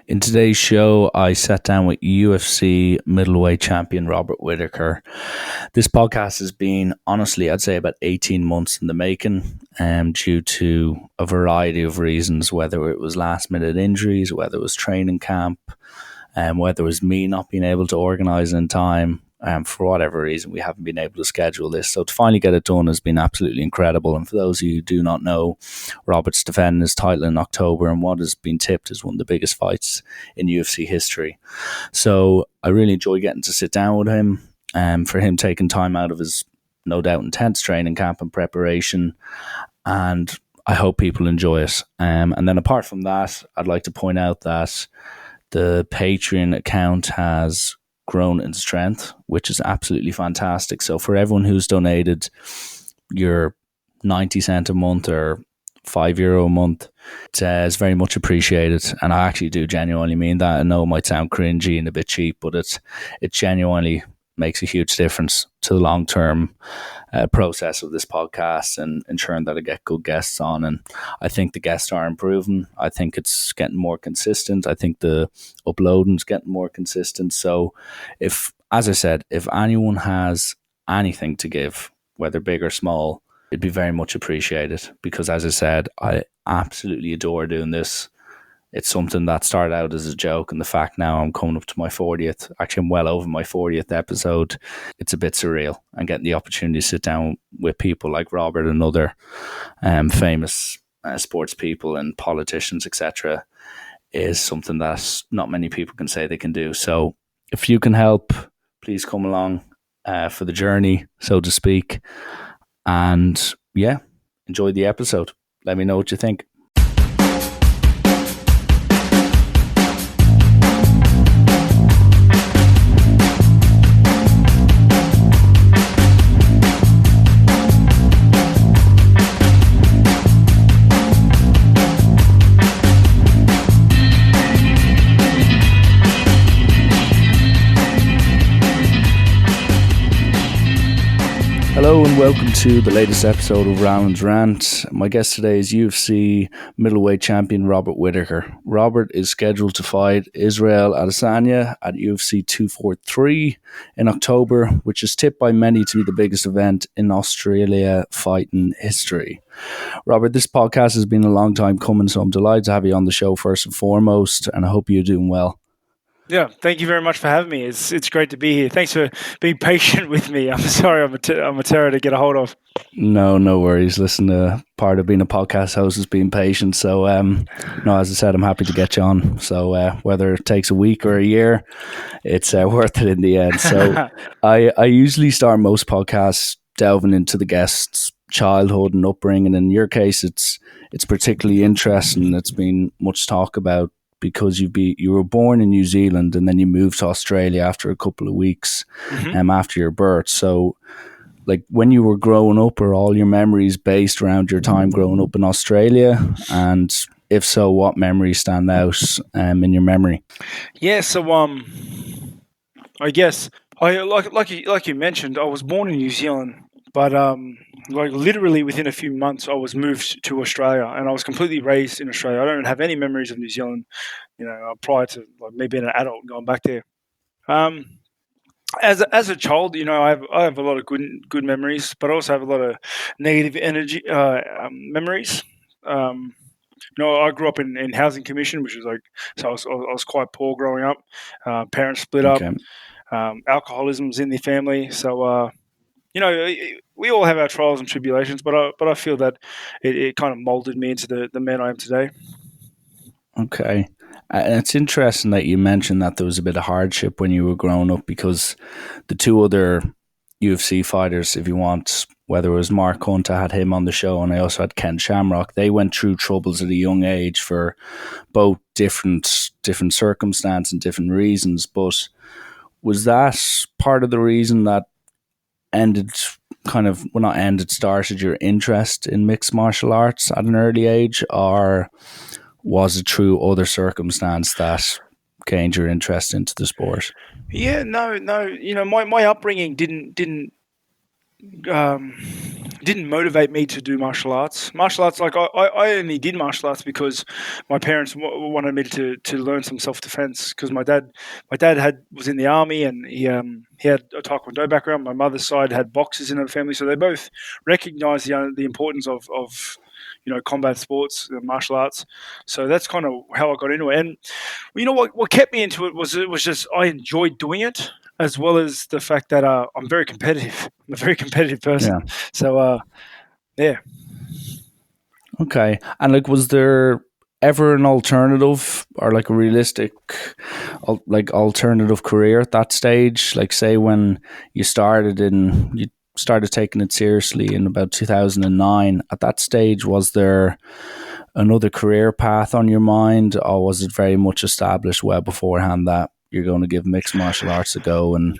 In today's show, I sat down with UFC middleweight champion Robert Whittaker. This podcast has been, honestly, I'd say about 18 months in the making, due to a variety of reasons, whether it was last-minute injuries, whether it was training camp, whether it was me not being able to organise in time. For whatever reason, we haven't been able to schedule this. So to finally get it done has been absolutely incredible. And for those of you who do not know, Robert's defending his title in October and what has been tipped as one of the biggest fights in UFC history. So I really enjoy getting to sit down with him, for him taking time out of his no doubt intense training camp and preparation. And I hope people enjoy it. And then apart from that, I'd like to point out that the Patreon account has grown in strength, which is absolutely fantastic. So for everyone who's donated your 90 cent a month or €5 a month, it is very much appreciated. And I actually do genuinely mean that. I know it might sound cringy and a bit cheap, but it genuinely makes a huge difference to the long-term process of this podcast and ensuring that I get good guests on. And I think the guests are improving. I think it's getting more consistent. I think the uploading's getting more consistent. So if anyone has anything to give, whether big or small, it'd be very much appreciated, because as I said, I absolutely adore doing this. It's something that started out as a joke, and the fact now I'm coming up to my 40th, actually I'm well over my 40th episode, it's a bit surreal. And getting the opportunity to sit down with people like Robert and other famous sports people and politicians, etc., is something that not many people can say they can do. So if you can help, please come along for the journey, so to speak. And yeah, enjoy the episode. Let me know what you think. Hello and welcome to the latest episode of Round's Rant. My guest today is UFC middleweight champion Robert Whittaker. Robert is scheduled to fight Israel Adesanya at UFC 243 in October, which is tipped by many to be the biggest event in Australia fighting history. Robert, this podcast has been a long time coming, so I'm delighted to have you on the show first and foremost, and I hope you're doing well. Yeah, thank you very much for having me. It's great to be here. Thanks for being patient with me. I'm sorry I'm a terror to get a hold of. No worries. Listen, part of being a podcast host is being patient. So, as I said, I'm happy to get you on. So whether it takes a week or a year, it's worth it in the end. So I usually start most podcasts delving into the guest's childhood and upbringing. In your case, it's particularly interesting. It's been much talk about, because you were born in New Zealand and then you moved to Australia after a couple of weeks after your birth. So, like, when you were growing up, are all your memories based around your time growing up in Australia? And if so, what memories stand out in your memory? Yeah, so I guess like you mentioned, I was born in New Zealand, but literally within a few months, I was moved to Australia, and I was completely raised in Australia. I don't have any memories of New Zealand, prior to me being an adult and going back there. As a child, I have a lot of good memories, but I also have a lot of negative energy memories. I grew up in housing commission, which was so I was quite poor growing up. Parents split up. Alcoholism's in the family, so we all have our trials and tribulations, but I feel that it kind of molded me into the man I am today. Okay. It's interesting that you mentioned that there was a bit of hardship when you were growing up, because the two other UFC fighters, if you want, whether it was Mark Hunt, I had him on the show, and I also had Ken Shamrock, they went through troubles at a young age for both different circumstances and different reasons. But was that part of the reason that started your interest in mixed martial arts at an early age, or was it through other circumstance that gained your interest into the sport? Yeah, no. My upbringing didn't didn't motivate me to do martial arts. Martial arts, like I only did martial arts because my parents wanted me to learn some self defense. Because my dad was in the army, and he had a taekwondo background. My mother's side had boxers in her family, so they both recognised the importance of combat sports, martial arts. So that's kind of how I got into it. And what kept me into it was just I enjoyed doing it, as well as the fact that I'm very competitive. I'm a very competitive person. Yeah. So yeah. Okay. And like, was there ever an alternative or like a realistic, like alternative career at that stage? Like, say when you started taking it seriously in about 2009. At that stage, was there another career path on your mind, or was it very much established well beforehand that you're going to give mixed martial arts a go and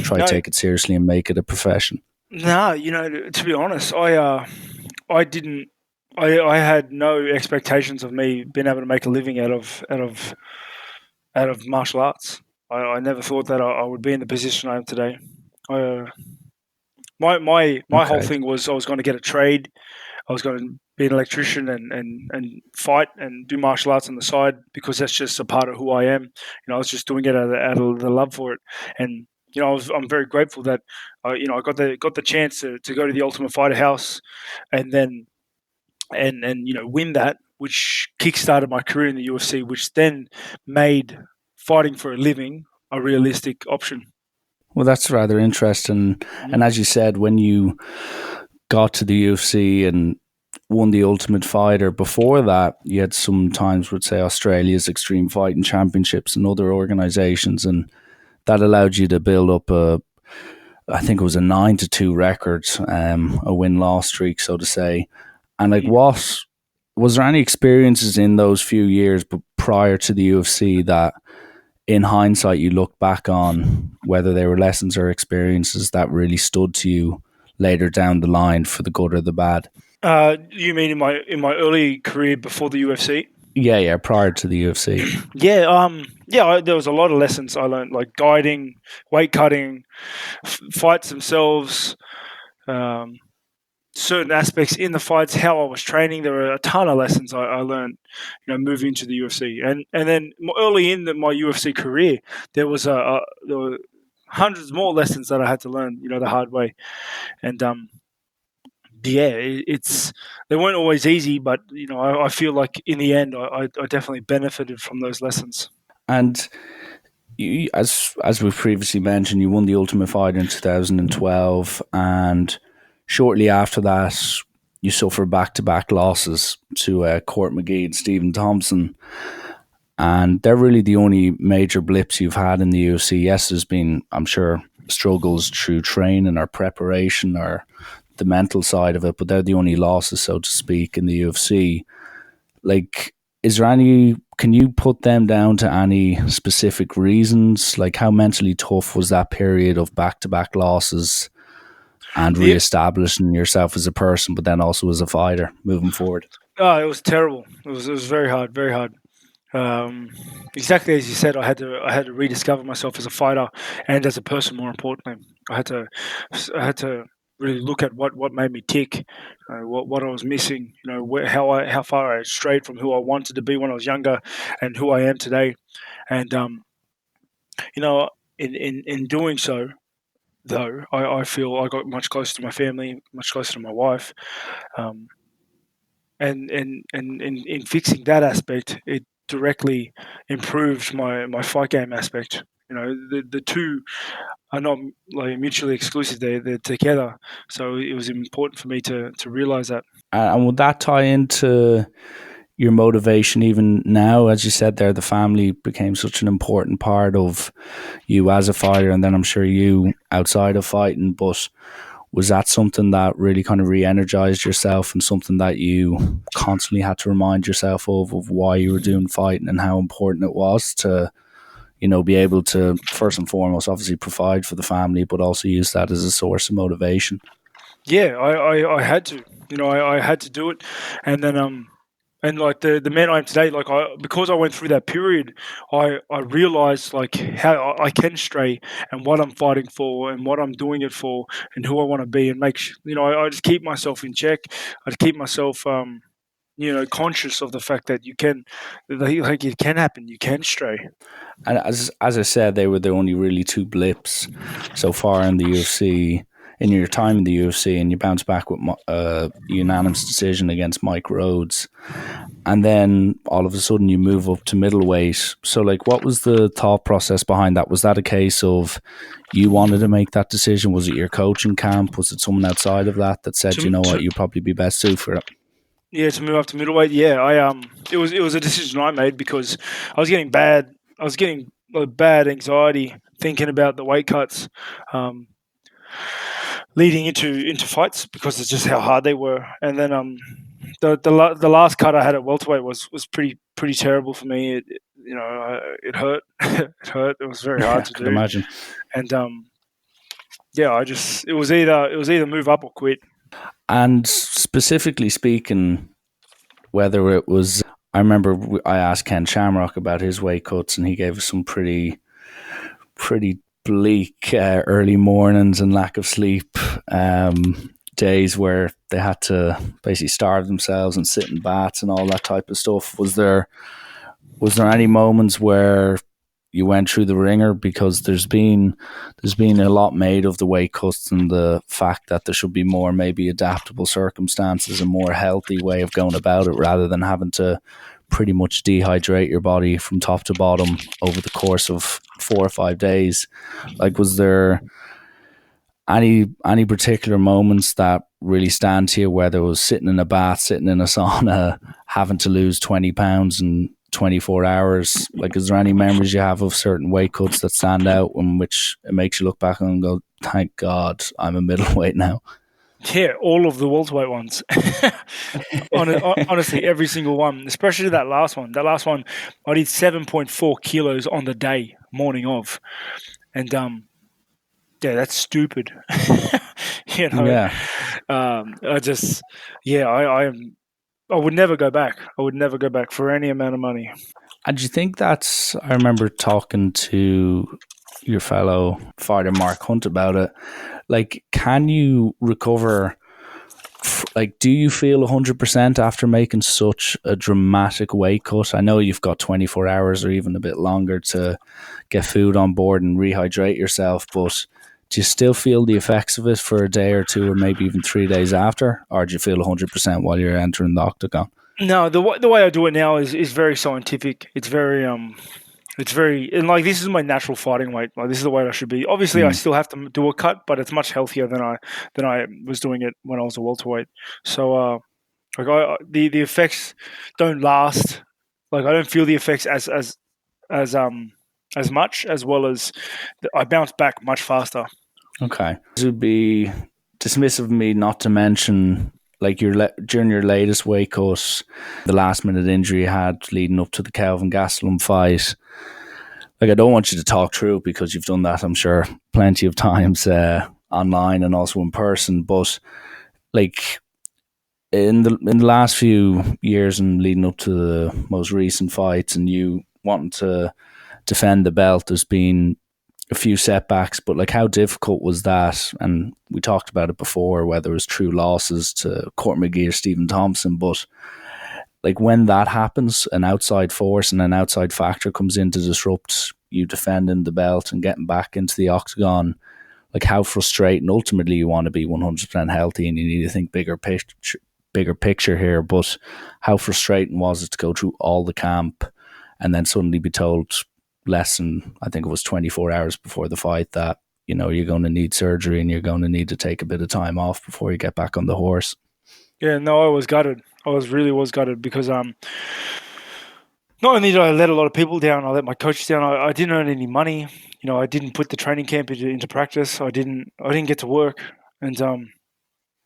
try to No, take it seriously and make it a profession? no. To be honest, I didn't. I had no expectations of me being able to make a living out of martial arts. I never thought that I would be in the position I am today. I, my whole Okay. thing was I was going to get a trade. I was going to be an electrician and fight and do martial arts on the side, because that's just a part of who I am. I was just doing it out of the love for it, and I'm very grateful that I got the chance to go to the Ultimate Fighter house, and then win that, which kickstarted my career in the UFC, which then made fighting for a living a realistic option. Well, that's rather interesting. Mm. And as you said, when you got to the UFC and won the Ultimate Fighter, before that, you had sometimes would say Australia's Extreme Fighting Championships and other organizations, and that allowed you to build up I think it was a 9-2 record, a win-loss streak, so to say. And like, Mm. what was there any experiences in those few years, but prior to the UFC, that in hindsight you look back on, whether they were lessons or experiences that really stood to you later down the line for the good or the bad? You mean in my early career before the UFC? Yeah, prior to the UFC. Yeah, there was a lot of lessons I learned, like guiding, weight cutting, fights themselves, um, certain aspects in the fights, how I was training. There were a ton of lessons I learned, moving into the UFC, and then early in my UFC career, there were hundreds more lessons that I had to learn, the hard way, and yeah, it's they weren't always easy, but I feel like in the end, I definitely benefited from those lessons. And you, as we've previously mentioned, you won the Ultimate Fighter in 2012, and shortly after that, you suffered back-to-back losses to Court McGee and Stephen Thompson, and they're really the only major blips you've had in the UFC. Yes, there's been, I'm sure, struggles through training or preparation or the mental side of it, but they're the only losses, so to speak, in the UFC. Like, is there any, can you put them down to any specific reasons? Like, how mentally tough was that period of back-to-back losses and Yeah, re-establishing yourself as a person, but then also as a fighter moving forward? it was terrible. It was very hard, very hard. Um, exactly as you said, I had to rediscover myself as a fighter and as a person. More importantly, I had to really look at what made me tick, what I was missing. How far I had strayed from who I wanted to be when I was younger, and who I am today. And you know, in doing so, though, I feel I got much closer to my family, much closer to my wife, um, and in fixing that aspect, it directly improved my fight game aspect. The two are not like mutually exclusive; they're together. So it was important for me to realize that. And would that tie into your motivation even now? As you said there, the family became such an important part of you as a fighter, and then I'm sure you outside of fighting. But was that something that really kind of re-energized yourself, and something that you constantly had to remind yourself of why you were doing fighting and how important it was to, be able to first and foremost obviously provide for the family, but also use that as a source of motivation? Yeah, I had to. I had to do it, and then And like the man I am today, like because I went through that period, I realized like how I can stray and what I'm fighting for and what I'm doing it for and who I want to be and I just keep myself in check. I just keep myself conscious of the fact that like it can happen, you can stray. And as I said, they were the only really two blips so far in the UFC. In your time in the UFC, and you bounce back with a unanimous decision against Mike Rhodes, and then all of a sudden you move up to middleweight. So, like, what was the thought process behind that? Was that a case of you wanted to make that decision? Was it your coaching camp? Was it someone outside of that said, you To, know what, to you'd probably be best suited for it? Yeah, to move up to middleweight. Yeah, it was a decision I made because I was getting bad anxiety thinking about the weight cuts, um, leading into fights because it's just how hard they were. And then the last cut I had at welterweight was pretty terrible for me. It hurt. It hurt. It was very hard Yeah, I to could do. imagine. And yeah, it was either move up or quit. And specifically speaking, whether it was, I remember I asked Ken Shamrock about his weight cuts, and he gave us some pretty bleak early mornings and lack of sleep, days where they had to basically starve themselves and sit in baths and all that type of stuff. Was there any moments where you went through the ringer? Because there's been a lot made of the weight cuts and the fact that there should be more maybe adaptable circumstances, a more healthy way of going about it, rather than having to pretty much dehydrate your body from top to bottom over the course of 4 or 5 days. Like, was there any particular moments that really stand to you, whether it was sitting in a bath, sitting in a sauna, having to lose 20 pounds in 24 hours? Like, is there any memories you have of certain weight cuts that stand out, in which it makes you look back and go, thank God I'm a middleweight now? Yeah, all of the welterweight ones. Honestly, every single one, especially that last one. That last one, I did 7.4 kilos on the day, morning of, and yeah, that's stupid. you know, Yeah. I just, yeah, I would never go back. I would never go back for any amount of money. And do you think that's, I remember talking to your fellow fighter Mark Hunt about it. Like, can you recover? Like, do you feel 100% after making such a dramatic weight cut? I know you've got 24 hours or even a bit longer to get food on board and rehydrate yourself, but do you still feel the effects of it for a day or two or maybe even 3 days after? Or do you feel 100% while you're entering the octagon? No, the way I do it now is very scientific. It's very and like this is my natural fighting weight. Like this is the weight I should be. Obviously, I Mm. still have to do a cut, but it's much healthier than I was doing it when I was a welterweight. So like the effects don't last. Like I don't feel the effects as as much as well as I bounce back much faster. Okay. This would be dismissive of me not to mention, like, during your latest weight cut, the last minute injury you had leading up to the Kelvin Gastelum fight. Like, I don't want you to talk through it because you've done that, I'm sure, plenty of times online and also in person. But like, in the last few years and leading up to the most recent fights, and you wanting to defend the belt, there's been a few setbacks, but like, how difficult was that? And we talked about it before, whether it was true losses to Cormier or Stephen Thompson, but like, when that happens, an outside force and an outside factor comes in to disrupt you defending the belt and getting back into the octagon, like, how frustrating. Ultimately, you want to be 100% healthy and you need to think bigger picture here, but how frustrating was it to go through all the camp and then suddenly be told less than, I think it was 24 hours before the fight, that you're going to need surgery and you're going to need to take a bit of time off before you get back on the horse? Yeah, no, I was gutted. I was gutted because not only did I let a lot of people down, I let my coaches down. I didn't earn any money. I didn't put the training camp into practice. I didn't get to work, and I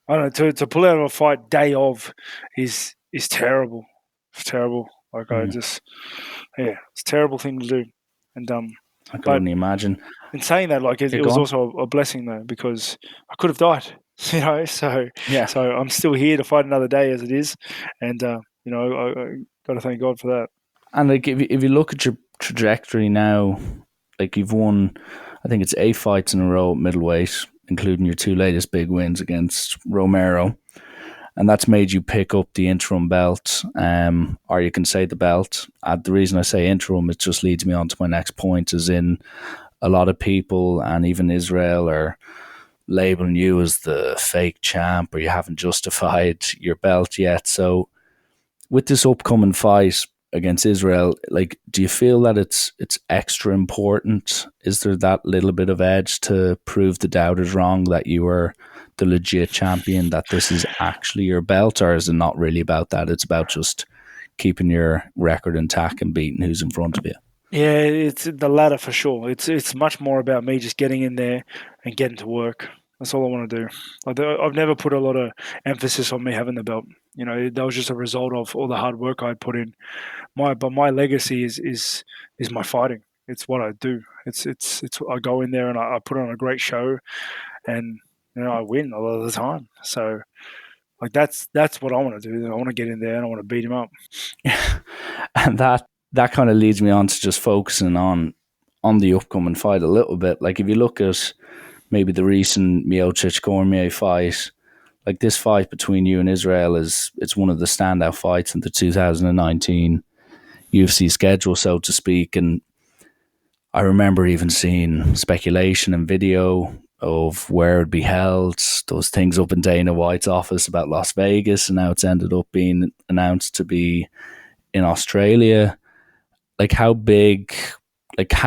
don't know, to pull out of a fight day of is terrible. It's terrible. Like I Mm, just yeah, it's a terrible thing to do. And I can but only imagine. in saying that, like it, You're it was gone. also a blessing though because I could have died. So Yeah. so I'm still here to fight another day as it is, and I got to thank God for that. And like, if you look at your trajectory now, like you've won, I think it's 8 fights in a row at middleweight, including your 2 latest big wins against Romero, and that's made you pick up the interim belt, or you can say the belt. The reason I say interim, it just leads me on to my next point, is in a lot of people and even Israel are labeling you as the fake champ or you haven't justified your belt yet. So with this upcoming fight against Israel, like, do you feel that it's extra important? Is there that little bit of edge to prove the doubters wrong that you are the legit champion, that this is actually your belt, or is it not really about that? It's about just keeping your record intact and beating who's in front of you. Yeah, it's the latter for sure. It's much more about me just getting in there and getting to work. That's all I want to do. I've never put a lot of emphasis on me having the belt. That was just a result of all the hard work I put in. But my legacy is my fighting. It's what I do. It's I go in there and I put on a great show, and I win a lot of the time. So like that's what I want to do. I want to get in there and I want to beat him up. And that kind of leads me on to just focusing on the upcoming fight a little bit. Like, if you look at maybe the recent Miocic Cormier fight, like this fight between you and Israel it's one of the standout fights in the 2019 UFC schedule, so to speak. And I remember even seeing speculation and video of where it'd be held, those things up in Dana White's office about Las Vegas, and now it's ended up being announced to be in Australia. Like, how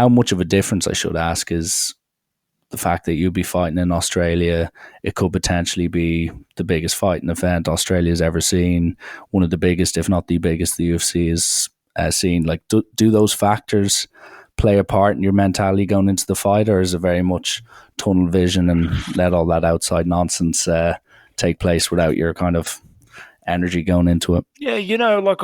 much of a difference, I should ask, is the fact that you'll be fighting in Australia? It could potentially be the biggest fighting event Australia's ever seen, one of the biggest, if not the biggest, the UFC has seen. Like, do those factors play a part in your mentality going into the fight, or is it very much tunnel vision and let all that outside nonsense take place without your kind of energy going into it? Yeah, like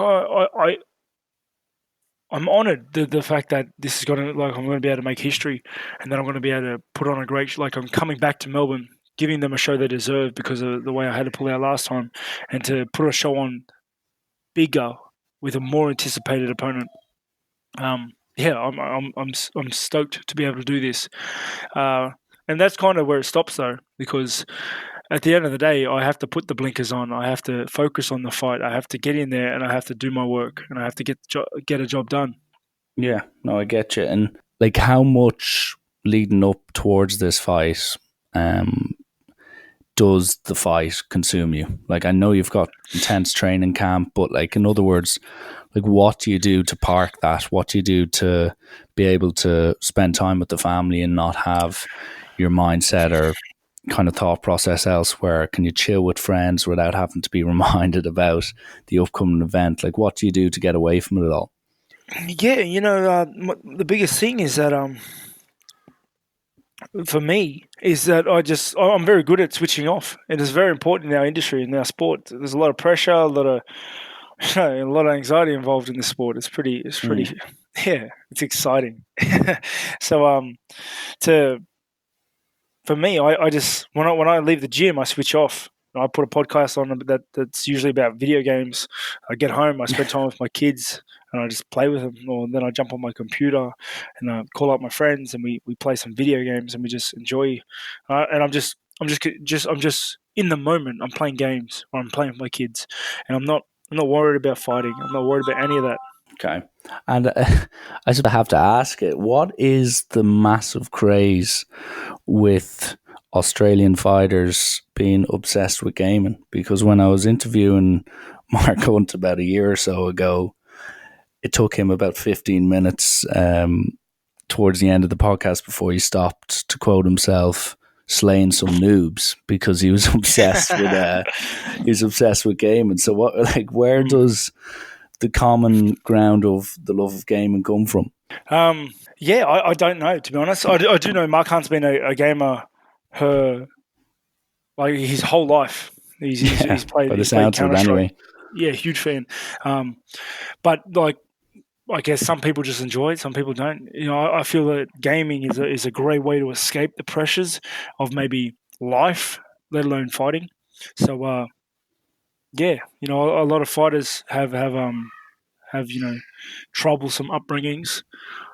I'm honoured the fact that this is going to I'm going to be able to make history, and then I'm going to be able to put on a great I'm coming back to Melbourne, giving them a show they deserve because of the way I had to pull out last time, and to put a show on bigger with a more anticipated opponent. Yeah, I'm stoked to be able to do this, and that's kind of where it stops though, because at the end of the day, I have to put the blinkers on. I have to focus on the fight. I have to get in there and I have to do my work and I have to get a job done. Yeah, no, I get you. And like, how much leading up towards this fight does the fight consume you? Like, I know you've got intense training camp, but like, in other words, like, what do you do to park that? What do you do to be able to spend time with the family and not have your mindset or kind of thought process elsewhere? Can you chill with friends without having to be reminded about the upcoming event? Like, what do you do to get away from it all? Yeah, the biggest thing is that for me is that I'm very good at switching off. It is very important in our industry, in our sport. There's a lot of pressure, a lot of a lot of anxiety involved in this sport. It's pretty, yeah, it's exciting. So to for me, I just when I leave the gym, I switch off. I put a podcast on that's usually about video games. I get home, I spend time with my kids, and I just play with them. Or then I jump on my computer and call up my friends, and we play some video games, and we just enjoy. And I'm just in the moment. I'm playing games, or I'm playing with my kids, and I'm not worried about fighting. I'm not worried about any of that. Okay. And I sort of have to ask it, what is the massive craze with Australian fighters being obsessed with gaming? Because when I was interviewing Mark Hunt about a year or so ago, it took him about 15 minutes towards the end of the podcast before he stopped to quote himself, slaying some noobs, because he was obsessed with gaming. So where does the common ground of the love of gaming come from? Yeah, I don't know, to be honest. I do know Mark Hunt's been a gamer like his whole life. He's played. By the He's played sounds of Counter it, Strike. anyway. Yeah, huge fan. But like, I guess some people just enjoy it, some people don't. I feel that gaming is a great way to escape the pressures of maybe life, let alone fighting. So yeah, a lot of fighters have troublesome upbringings.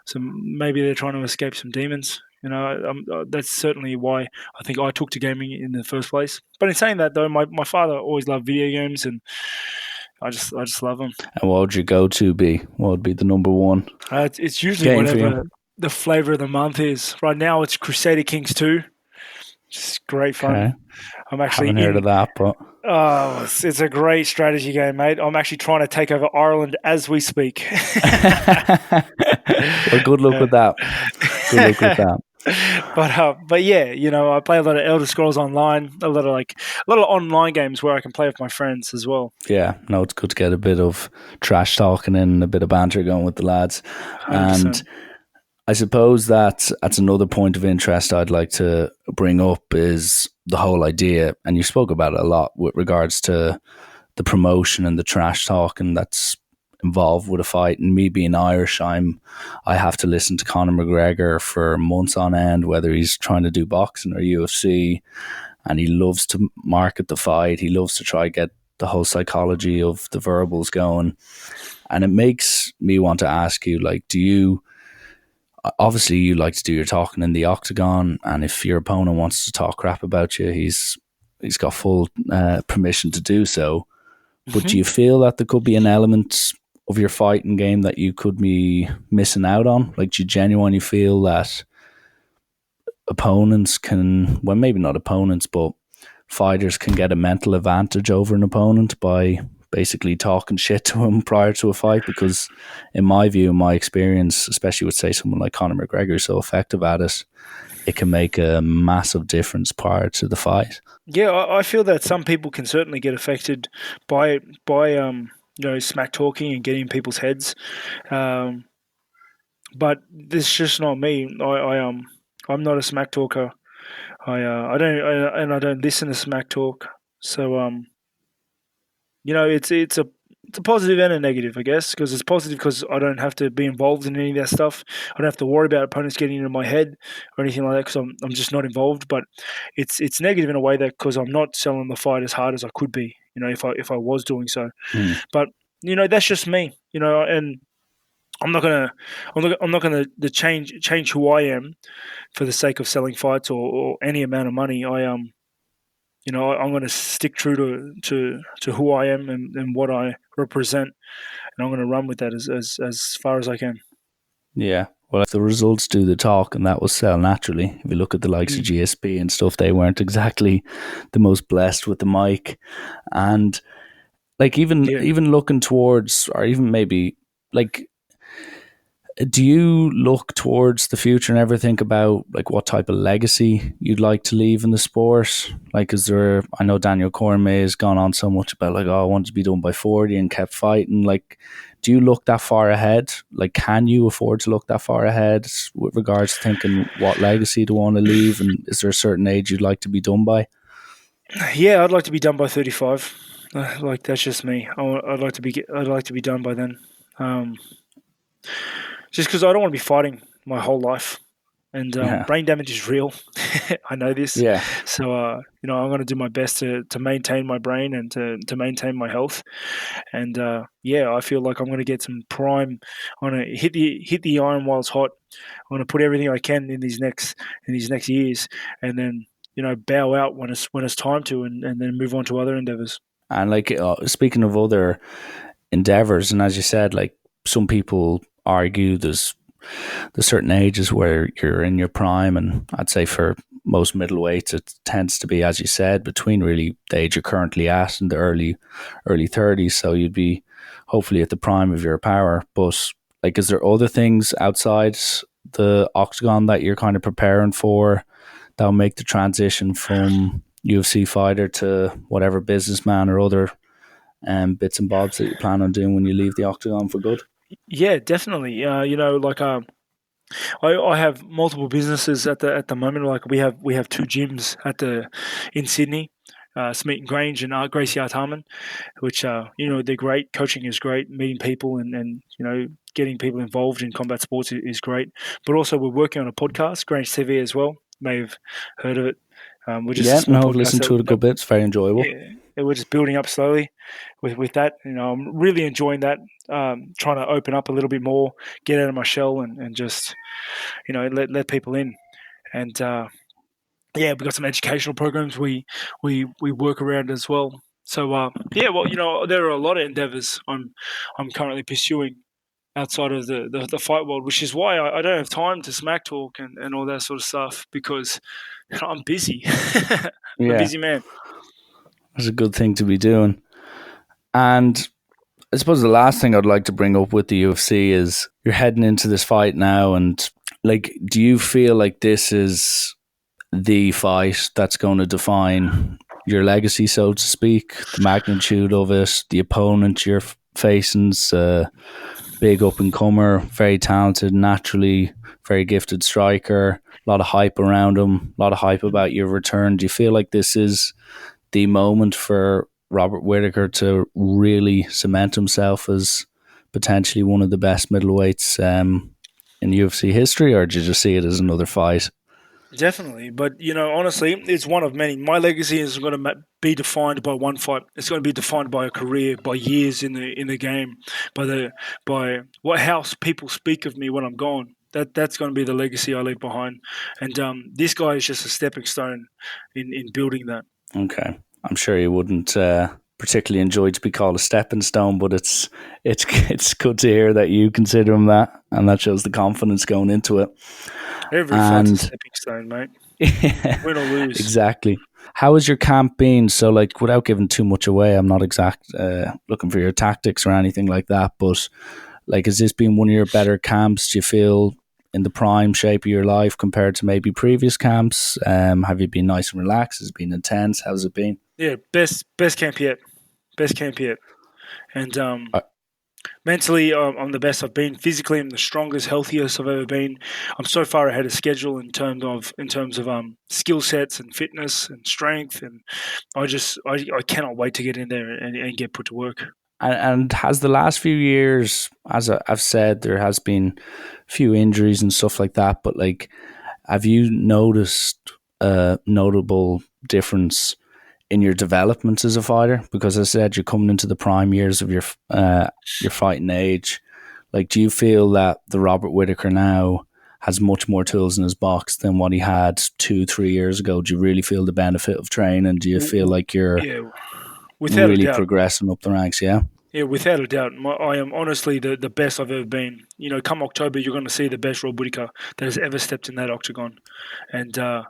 So maybe they're trying to escape some demons. That's certainly why I think I took to gaming in the first place. But in saying that, though, my father always loved video games, and I just love them. And what would your go-to be? What would be the number one It's usually game for you? whatever the flavor of the month is. Right now, it's Crusader Kings 2. It's great fun. Okay, I'm actually haven't heard in. of that, but Oh, it's a great strategy game, mate. I'm actually trying to take over Ireland as we speak. well, good luck with that. Good luck with that. But yeah, I play a lot of Elder Scrolls Online, a lot of online games where I can play with my friends as well. Yeah, no, it's good to get a bit of trash talking and a bit of banter going with the lads. 100%. And I suppose that's another point of interest I'd like to bring up is the whole idea, and you spoke about it a lot with regards to the promotion and the trash talking that's involved with a fight. And me being Irish, I have to listen to Conor McGregor for months on end, whether he's trying to do boxing or UFC, and he loves to market the fight. He loves to try get the whole psychology of the verbals going, and it makes me want to ask you, like, do you? Obviously, you like to do your talking in the octagon, and if your opponent wants to talk crap about you, he's got full permission to do so. But do Hmm. you feel that there could be an element of your fighting game that you could be missing out on? Like, do you genuinely feel that opponents can, well, maybe not opponents, but fighters can get a mental advantage over an opponent by basically talking shit to him prior to a fight? Because in my view, in my experience, especially with, say, someone like Conor McGregor is so effective at it, it can make a massive difference prior to the fight. Yeah, I feel that some people can certainly get affected by smack talking and getting in people's heads. Um, but this is just not me. I'm not a smack talker. I don't listen to smack talk. So it's a positive and a negative, I guess, because it's positive because I don't have to be involved in any of that stuff. I don't have to worry about opponents getting into my head or anything like that because I'm just not involved. But it's negative in a way that because I'm not selling the fight as hard as I could be, if I was doing so. Hmm. But that's just me, and I'm not gonna change who I am for the sake of selling fights or any amount of money. I'm going to stick true to who I am and what I represent, and I'm going to run with that as far as I can. Yeah. Well, the results do the talk, and that will sell naturally. If you look at the likes of Mm, GSP and stuff, they weren't exactly the most blessed with the mic. And like yeah, even looking towards, or even maybe like, do you look towards the future and ever think about like what type of legacy you'd like to leave in the sport? Like, is there? I know Daniel Cormier has gone on so much about like, oh, I wanted to be done by 40 and kept fighting. Like, do you look that far ahead? Like, can you afford to look that far ahead with regards to thinking what legacy do you want to leave, and is there a certain age you'd like to be done by? yeah. I'd like to be done by 35. Like that's just me. I'd like to be done by then. Um, just because I don't want to be fighting my whole life. And Yeah, brain damage is real. I know this, yeah. so I'm going to do my best to maintain my brain and to maintain my health. And yeah, I feel like I'm going to get some prime. I'm going to hit the iron while it's hot. I'm going to put everything I can in these next years, and then bow out when it's time to, and then move on to other endeavors. And like speaking of other endeavors, and as you said, like some people argue there's certain ages where you're in your prime, and I'd say for most middleweights it tends to be, as you said, between really the age you're currently at and the early 30s, so you'd be hopefully at the prime of your power. But like, is there other things outside the octagon that you're kind of preparing for that'll make the transition from UFC fighter to whatever businessman or other bits and bobs that you plan on doing when you leave the octagon for good? Yeah, definitely. Like I have multiple businesses at the moment. Like we have two gyms in Sydney, Smeaton Grange and Gracie Art Harmon, which they're great. Coaching is great. Meeting people and getting people involved in combat sports is great. But also we're working on a podcast, Grange TV as well. May have heard of it. We're just a Yeah, small no, I've podcast listened to it a good bit. It's very enjoyable. yeah, we're just building up slowly with that. I'm really enjoying that. Trying to open up a little bit more, get out of my shell, and just let people in. And yeah, we've got some educational programs we work around as well. So yeah, well, there are a lot of endeavors I'm currently pursuing outside of the fight world, which is why I don't have time to smack talk and all that sort of stuff because I'm busy. I'm a Yeah, busy man. that's a good thing to be doing. And I suppose the last thing I'd like to bring up with the UFC is you're heading into this fight now, and like, do you feel like this is the fight that's going to define your legacy, so to speak? The magnitude of it, the opponent you're facing's big up and comer, very talented, naturally very gifted striker. A lot of hype around him, a lot of hype about your return. Do you feel like this is the moment for Robert Whittaker to really cement himself as potentially one of the best middleweights in UFC history, or do you just see it as another fight? Definitely, but honestly, it's one of many. My legacy is going to be defined by one fight. It's going to be defined by a career, by years in the game, by what how people speak of me when I'm gone. That's going to be the legacy I leave behind, and this guy is just a stepping stone in building that. Okay, I'm sure you wouldn't particularly enjoy to be called a stepping stone, but it's good to hear that you consider him that, and that shows the confidence going into it. Every fight's a And stepping stone, mate. yeah, Win or lose. exactly. How has your camp been? So, like, without giving too much away, I'm not looking for your tactics or anything like that. But, like, has this been one of your better camps? Do you feel in the prime shape of your life compared to maybe previous camps? Have you been nice and relaxed? Has it been intense? How's it been? Yeah, best camp yet. Best camp yet. And Uh, mentally, I'm the best I've been. Physically, I'm the strongest, healthiest I've ever been. I'm so far ahead of schedule in terms of skill sets and fitness and strength, and I cannot wait to get in there and get put to work. and has the last few years, as I've said, there has been a few injuries and stuff like that. But like, have you noticed a notable difference in your development as a fighter? Because as I said, you're coming into the prime years of your fighting age. Like, do you feel that the Robert Whittaker now has much more tools in his box than what he had 2-3 years ago? Do you really feel the benefit of training? Do you feel like you're Yeah, without a really doubt. progressing up the ranks? Yeah. Yeah, without a doubt. I am honestly the best I've ever been. Come October, you're going to see the best Rob Whittaker that has ever stepped in that octagon, and I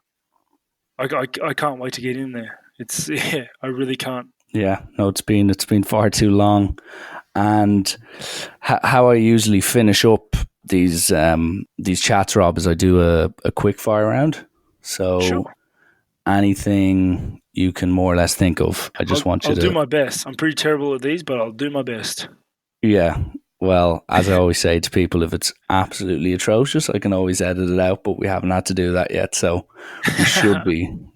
can't wait to get in there. It's yeah, I really can't. Yeah, no, it's been far too long, and how I usually finish up these chats, Rob, is I do a quick fire round. So Sure, anything you can more or less think of, I just want you I'll do to. my best. I'm pretty terrible at these, but I'll do my best. Yeah. Well, as I always say to people, if it's absolutely atrocious, I can always edit it out, but we haven't had to do that yet, so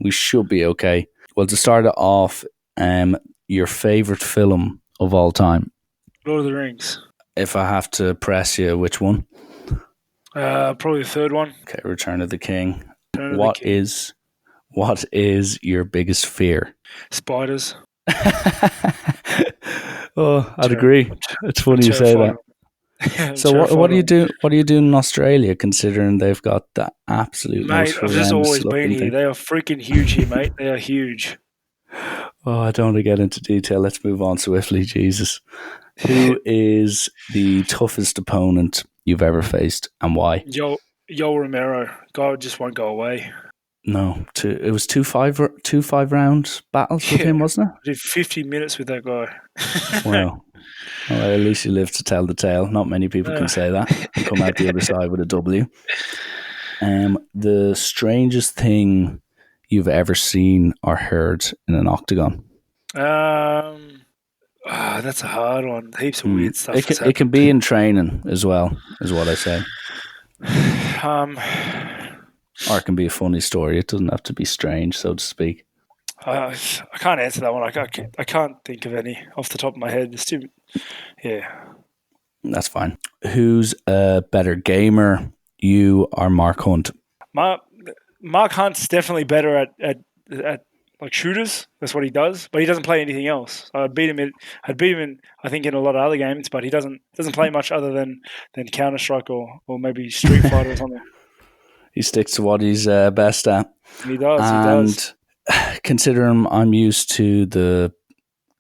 we should be okay. Well, to start it off, your favorite film of all time. Lord of the Rings. If I have to press you, which one? Probably the third one. Okay, Return of the King. Return of the What King. is your biggest fear? Spiders. Oh, I'd Ter- agree. It's funny you say terrified that. of them. I'm So what terrified do you of them. do? What do you do in Australia? Considering they've got the absolute most Mate, I've just horrendous always been looking here. thing. They are freaking huge here, mate. They are huge. Oh, I don't want to get into detail. Let's move on swiftly. Jesus, who is the toughest opponent you've ever faced, and why? Yo Romero. God just won't go away. No, it was two 5 round battles with Yeah. him, wasn't it? I did 50 minutes with that guy. Wow. Well, at least you lived to tell the tale. Not many people can say that and come out the other side with a W. The strangest thing you've ever seen or heard in an octagon. That's a hard one. Heaps of Mm. weird stuff has It can happened. be in training as well, is what I say. Um, Or it can be a funny story. It doesn't have to be strange, so to speak. I can't answer that one. I can't think of any off the top of my head. It's too, yeah. That's fine. Who's a better gamer, you or Mark Hunt? Mark Hunt's definitely better at like shooters. That's what he does, but he doesn't play anything else. I'd beat him in, I think, in a lot of other games, but he doesn't play much other than Counter Strike or maybe Street Fighter or something. He sticks to what he's best at. He does. And considering I'm used to the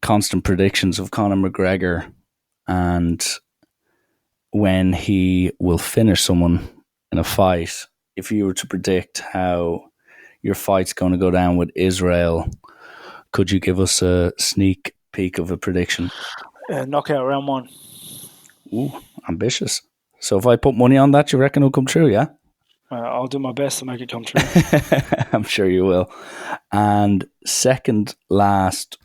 constant predictions of Conor McGregor and when he will finish someone in a fight, if you were to predict how your fight's going to go down with Israel, could you give us a sneak peek of a prediction? Knockout round 1. Ooh, ambitious. So if I put money on that, you reckon it'll come true, yeah? I'll do my best to make it come true. I'm sure you will. And second last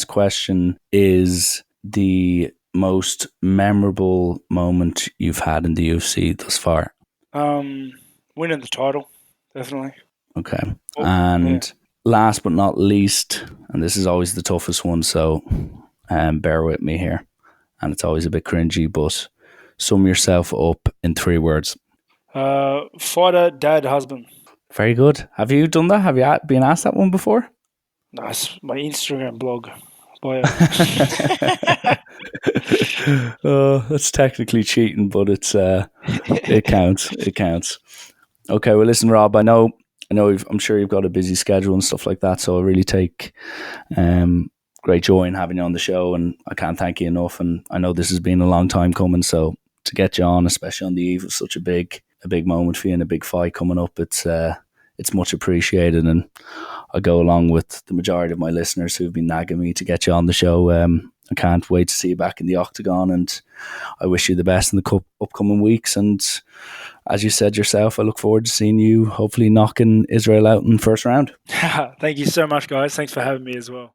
question is the most memorable moment you've had in the UFC thus far? Winning the title, definitely. Okay. And last but not least, and this is always the toughest one, so bear with me here. And it's always a bit cringy, but sum yourself up in 3 words. Fighter, dad, husband. Very good. Have you done that? Have you been asked that one before? No, it's my Instagram blog. That's technically cheating, but it's it counts. It counts. Okay, well, listen, Rob. I know. I'm sure you've got a busy schedule and stuff like that. So I really take great joy in having you on the show, and I can't thank you enough. And I know this has been a long time coming. So to get you on, especially on the eve of such a big moment for you and a big fight coming up, it's much appreciated. And I go along with the majority of my listeners who've been nagging me to get you on the show. I can't wait to see you back in the Octagon, and I wish you the best in the upcoming weeks. And as you said yourself, I look forward to seeing you hopefully knocking Israel out in the first round. Thank you so much, guys. Thanks for having me as well.